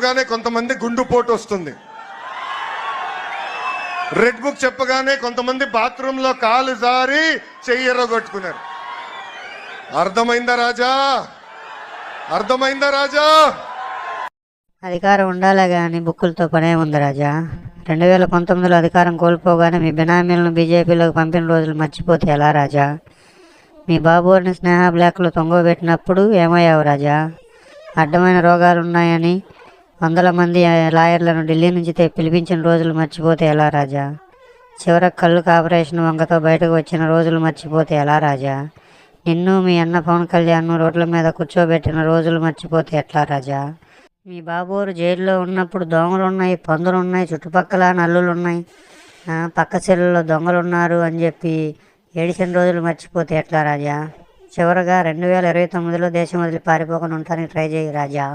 చెప్పగానే కొంతమంది గుండుపోటు వస్తుంది, రెడ్ బుక్ చెప్పగానే కొంతమంది బాత్రూంలో కాలు జారి చెయ్యరగొట్టుకున్నారు. అర్థమైందా రాజా? అర్థమైందా రాజా? అధికారం ఉండాలే కానీ బుక్కులతో పనే ఉంది రాజా. 2019లో అధికారం కోల్పోగానే మీ బినామీలను బీజేపీలోకి పంపిన రోజులు మర్చిపోతే ఎలా రాజా? మీ బాబుని స్నేహ బ్లాక్లో తొంగబెట్టినప్పుడు ఏమయ్యావు రాజా? అడ్డమైన రోగాలున్నాయని వందల మంది లాయర్లను ఢిల్లీ నుంచి పిలిపించిన రోజులు మర్చిపోతే ఎలా రాజా? చివరకు కళ్ళుకు ఆపరేషన్ వంకతో బయటకు వచ్చిన రోజులు మర్చిపోతే ఎలా రాజా? నిన్ను మీ అన్న పవన్ కళ్యాణ్ను రోడ్ల మీద కూర్చోబెట్టిన రోజులు మర్చిపోతే ఎట్లా రాజా? మీ బాబోరు జైల్లో ఉన్నప్పుడు దోమలున్నాయి, పందులున్నాయి, చుట్టుపక్కల నల్లులున్నాయి, పక్క చెరువుల్లో దొంగలున్నారు అని చెప్పి ఏడిచిన రోజులు మర్చిపోతే ఎట్లా రాజా? చివరగా 2029లో దేశం వదిలి పారిపోకుండా ఉండటానికి ట్రై చేయి రాజా.